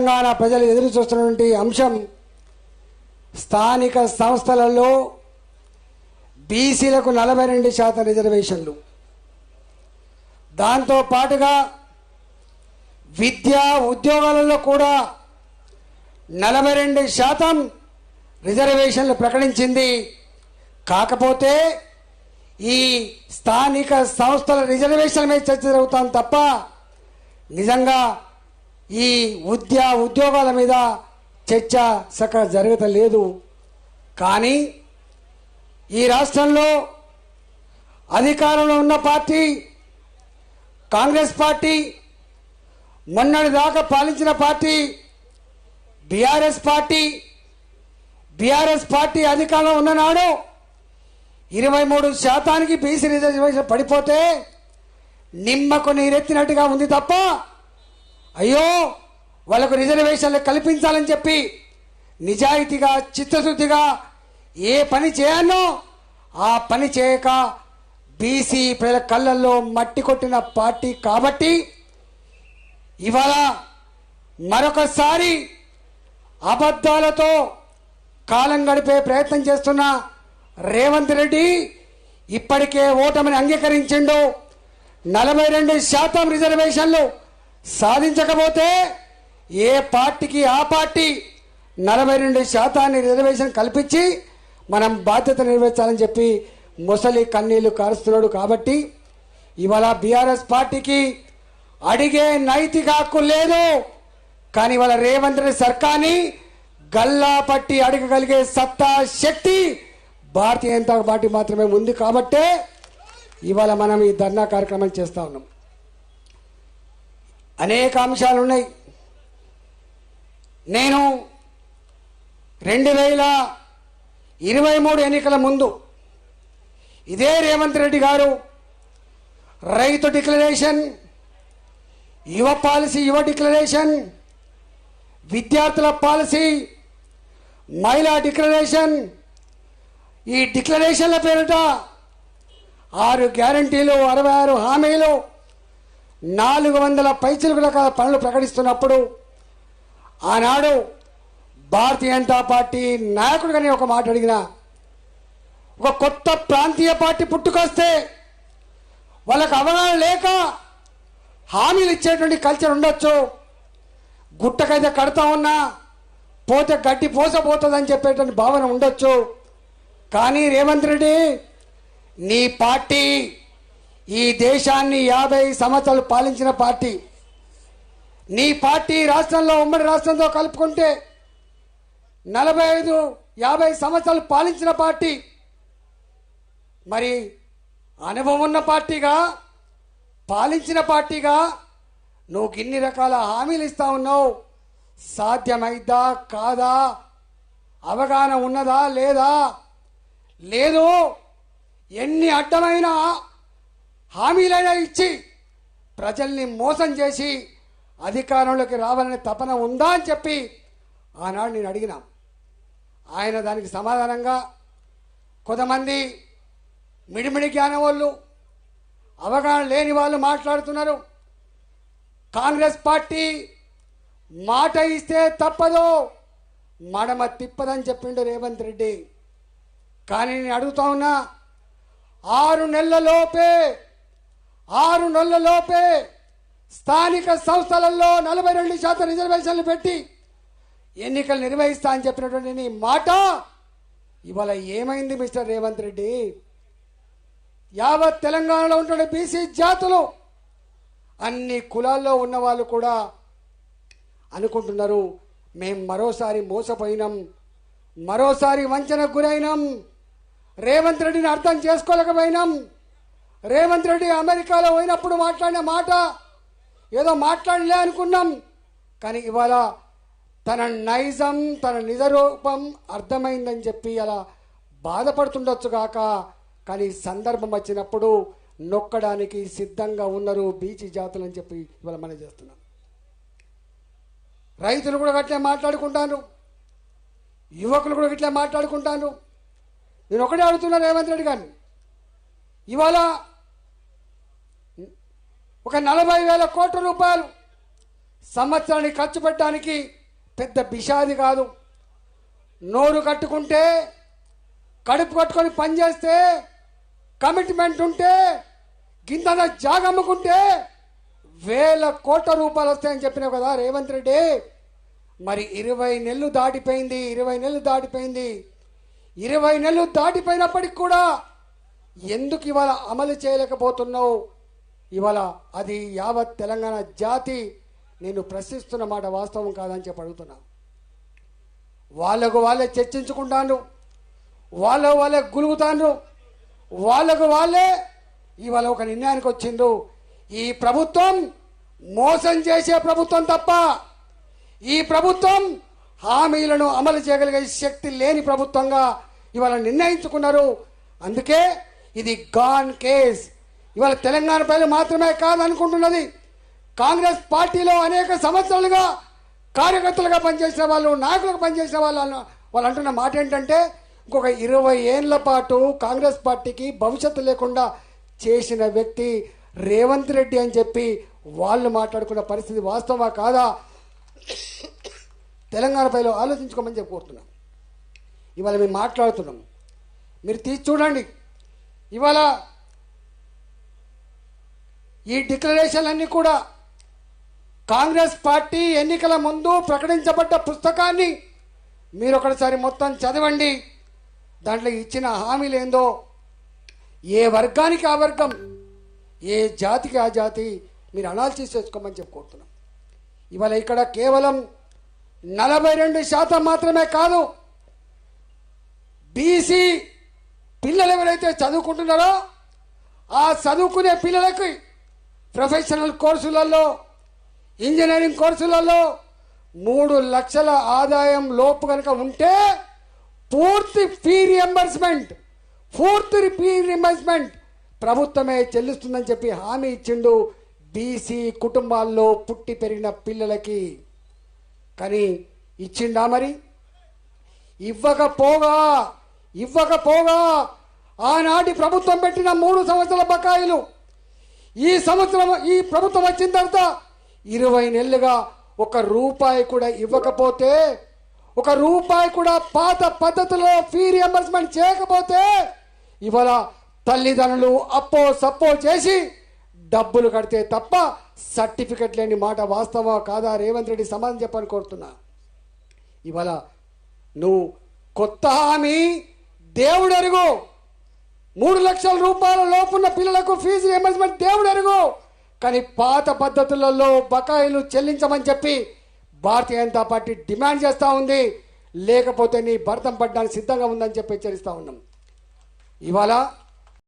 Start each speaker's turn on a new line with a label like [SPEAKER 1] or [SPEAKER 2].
[SPEAKER 1] తెలంగాణ ప్రజలు ఎదురు చూస్తున్నటువంటి అంశం స్థానిక సంస్థలలో బీసీలకు 42% రిజర్వేషన్లు. దాంతో పాటుగా విద్యా ఉద్యోగాలలో కూడా 42% రిజర్వేషన్లు ప్రకటించింది. కాకపోతే ఈ స్థానిక సంస్థల రిజర్వేషన్ల మీద చర్చ జరుగుతాం తప్ప నిజంగా ఈ ఉద్యోగాల మీద చర్చ సరిగ్గా జరగలేదు. కానీ ఈ రాష్ట్రంలో అధికారంలో ఉన్న పార్టీ కాంగ్రెస్ పార్టీ, మొన్నటి దాకా పాలించిన పార్టీ బీఆర్ఎస్ పార్టీ అధికారంలో ఉన్ననాడు 23% బీసీ రిజర్వేషన్ పడిపోతే నిమ్మకు నీరెత్తినట్టుగా ఉంది తప్ప అయ్యో వాళ్ళకు రిజర్వేషన్లు కల్పించాలని చెప్పి నిజాయితీగా చిత్తశుద్ధిగా ఏ పని చేయాలో ఆ పని చేయక బీసీ ప్రజల కళ్ళల్లో మట్టి కొట్టిన పార్టీ కాబట్టి ఇవాళ మరొకసారి అబద్ధాలతో కాలం గడిపే ప్రయత్నం చేస్తున్న రేవంత్ రెడ్డి ఇప్పటికే ఓటమిని అంగీకరించిండు. 42% రిజర్వేషన్లు సాధించకపోతే ఏ పార్టీకి ఆ పార్టీ 42% రిజర్వేషన్ కల్పించి మనం బాధ్యత నెరవేర్చాలని చెప్పి ముసలి కన్నీళ్లు కారుస్తున్నాడు. కాబట్టి ఇవాళ బీఆర్ఎస్ పార్టీకి అడిగే నైతిక హక్కు లేదు. కానీ ఇవాళ రేవంత్ రెడ్డి సర్కార్ని గల్లా పట్టి అడగగలిగే సత్తా శక్తి భారతీయ జనతా పార్టీ మాత్రమే ఉంది. కాబట్టే ఇవాళ మనం ఈ ధర్నా కార్యక్రమం చేస్తూ ఉన్నాం. అనేక అంశాలు ఉన్నాయి. నేను 2023 ఎన్నికల ముందు ఇదే రేవంత్ రెడ్డి గారు రైతు డిక్లరేషన్, యువ పాలసీ, యువ డిక్లరేషన్, విద్యార్థుల పాలసీ, మహిళా డిక్లరేషన్, ఈ డిక్లరేషన్ల పేరిట 6 గ్యారంటీలు, 66 హామీలు, 400 పైచిలుకు రకాల పనులు ప్రకటిస్తున్నప్పుడు ఆనాడు భారతీయ జనతా పార్టీ నాయకుడిగా నేను ఒక మాట అడిగిన, ఒక కొత్త ప్రాంతీయ పార్టీ పుట్టుకొస్తే వాళ్ళకు అవగాహన లేక హామీలు ఇచ్చేటువంటి కల్చర్ ఉండొచ్చు, గుట్టకైతే కడతా ఉన్నా పోతే గడ్డి పోసపోతుందని చెప్పేటువంటి భావన ఉండొచ్చు. కానీ రేవంత్ రెడ్డి, నీ పార్టీ ఈ దేశాన్ని 50 సంవత్సరాలు పాలించిన పార్టీ. నీ పార్టీ రాష్ట్రంలో, ఉమ్మడి రాష్ట్రంతో కలుపుకుంటే 45-50 సంవత్సరాలు పాలించిన పార్టీ. మరి అనుభవం ఉన్న పార్టీగా, పాలించిన పార్టీగా నువ్వు ఇన్ని రకాల హామీలు ఇస్తా ఉన్నావు. సాధ్యమైద్దా కాదా? అవగాహన ఉన్నదా లేదా? లేదు. ఎన్ని అడ్డమైన హామీలైనా ఇచ్చి ప్రజల్ని మోసం చేసి అధికారంలోకి రావాలనే తపన ఉందా అని చెప్పి ఆనాడు నేను అడిగినా. ఆయన దానికి సమాధానంగా కొంతమంది మిడిమిడి జ్ఞానం వాళ్ళు, అవగాహన లేని వాళ్ళు మాట్లాడుతున్నారు. కాంగ్రెస్ పార్టీ మాట ఇస్తే తప్పదు, మడమ తిప్పదని చెప్పిండు రేవంత్ రెడ్డి. కానీ నేను అడుగుతా ఉన్నా, 6 నెలలలోపే స్థానిక సంస్థలలో 42% రిజర్వేషన్లు పెట్టి ఎన్నికలు నిర్వహిస్తా అని చెప్పినటువంటి నీ మాట ఇవాళ ఏమైంది మిస్టర్ రేవంత్ రెడ్డి? యావత్ తెలంగాణలో ఉంటున్న బీసీ జాతులు, అన్ని కులాల్లో ఉన్న వాళ్ళు కూడా అనుకుంటున్నారు మేము మరోసారి మోసపోయినాం, మరోసారి వంచనకు గురైనాం, రేవంత్ రెడ్డిని అర్థం చేసుకోలేకపోయినాం. రేవంత్ రెడ్డి అమెరికాలో పోయినప్పుడు మాట్లాడిన మాట ఏదో మాట్లాడలే అనుకున్నాం. కానీ ఇవాళ తన నైజం, తన నిజరూపం అర్థమైందని చెప్పి అలా బాధపడుతుండొచ్చు కాక, కానీ సందర్భం వచ్చినప్పుడు నొక్కడానికి సిద్ధంగా ఉన్నారు బీసీ జాతులు అని చెప్పి ఇవాళ మనం చేస్తున్నాం. రైతులు కూడా గట్లే మాట్లాడుకుంటాను, యువకులు కూడా ఇట్లా మాట్లాడుకుంటాను. నేను ఒకటే అడుగుతున్నా రేవంత్ రెడ్డి గారిని, ఇవాళ ఒక 40,000 కోట్ల రూపాయలు సంవత్సరానికి ఖర్చు పెట్టడానికి పెద్ద బిషాది కాదు. నోరు కట్టుకుంటే, కడుపు కట్టుకొని పనిచేస్తే, కమిట్మెంట్ ఉంటే, గింతన జాగమ్ముకుంటే వేల కోట్ల రూపాయలు వస్తాయని చెప్పినావు కదా రేవంత్ రెడ్డి. మరి 20 నెలలు దాటిపోయింది. 20 నెలలు దాటిపోయినప్పటికి కూడా ఎందుకు ఇవాళ అమలు చేయలేకపోతున్నావు? ఇవాళ అది యావత్ తెలంగాణ జాతి నేను ప్రశ్నిస్తున్న మాట వాస్తవం కాదని చెప్పి అడుగుతున్నా. వాళ్ళకు వాళ్ళే చర్చించుకుంటాను, వాళ్ళే గులుగుతాను, వాళ్ళకు వాళ్ళే ఇవాళ ఒక నిర్ణయానికి వచ్చిండ్రు. ఈ ప్రభుత్వం మోసం చేసే ప్రభుత్వం తప్ప ఈ ప్రభుత్వం హామీలను అమలు చేయగలిగే శక్తి లేని ప్రభుత్వంగా ఇవాళ నిర్ణయించుకున్నారు. అందుకే ఇది గాన్ కేస్. ఇవాళ తెలంగాణ ప్రజలు మాత్రమే కాదనుకుంటున్నది. కాంగ్రెస్ పార్టీలో అనేక సంవత్సరాలుగా కార్యకర్తలుగా పనిచేసిన వాళ్ళు, నాయకులుగా పనిచేసిన వాళ్ళు అంటున్న మాట ఏంటంటే ఇంకొక 20 ఏళ్ల పాటు కాంగ్రెస్ పార్టీకి భవిష్యత్తు లేకుండా చేసిన వ్యక్తి రేవంత్ రెడ్డి అని చెప్పి వాళ్ళు మాట్లాడుకున్న పరిస్థితి వాస్తవమా కాదా? తెలంగాణ ప్రజలు ఆలోచించుకోమని చెప్పి కోరుతున్నాం. ఇవాళ మేము మాట్లాడుతున్నాం, మీరు తీసి చూడండి. ఇవాళ ఈ డిక్లరేషన్లన్నీ కూడా కాంగ్రెస్ పార్టీ ఎన్నికల ముందు ప్రకటించబడ్డ పుస్తకాన్ని మీరు ఒకసారి మొత్తం చదవండి. దాంట్లో ఇచ్చిన హామీలు ఏందో, ఏ వర్గానికి ఆ వర్గం, ఏ జాతికి ఆ జాతి మీరు అనాలిసిస్ చేసుకోమని చెప్పి కోరుతున్నాం. ఇవాళ ఇక్కడ కేవలం 42% మాత్రమే కాదు, బీసీ పిల్లలు ఎవరైతే చదువుకుంటున్నారో ఆ చదువుకునే పిల్లలకి ప్రొఫెషనల్ కోర్సులలో, ఇంజనీరింగ్ కోర్సులలో 3 లక్షల ఆదాయం లోపు కనుక ఉంటే పూర్తి ఫీ రియంబర్స్మెంట్ ప్రభుత్వమే చెల్లిస్తుందని చెప్పి హామీ ఇచ్చిండు బీసీ కుటుంబాల్లో పుట్టి పెరిగిన పిల్లలకి. కానీ ఇచ్చిండా? మరి ఇవ్వకపోగా ఆనాటి ప్రభుత్వం పెట్టిన 3 సంవత్సరాల బకాయిలు ఈ ప్రభుత్వం వచ్చిన తర్వాత 20 నెలలుగా 1 రూపాయి కూడా ఇవ్వకపోతే, 1 రూపాయి కూడా పాత పద్ధతిలో ఫీ రియంబర్స్మెంట్ చేయకపోతే ఇవాళ తల్లిదండ్రులు అప్పో సప్పో చేసి డబ్బులు కడితే తప్ప సర్టిఫికెట్ లేని మాట వాస్తవా కాదా? రేవంత్ రెడ్డి సమాధానం చెప్పని కోరుతున్నా. ఇవాళ నువ్వు కొత్త హామీ దేవుడు ఎరుగు, 3 లక్షల రూపాయల లోపున్న పిల్లలకు ఫీజు రియంబర్స్మెంట్ దేవుడు ఎరుగు. కానీ పాత పద్ధతులలో బకాయిలు చెల్లించమని చెప్పి భారతీయ జనతా పార్టీ డిమాండ్ చేస్తూ ఉంది. లేకపోతే నీ భర్తం పడ్డానికి సిద్ధంగా ఉందని చెప్పి హెచ్చరిస్తూ ఉన్నాం. ఇవాళ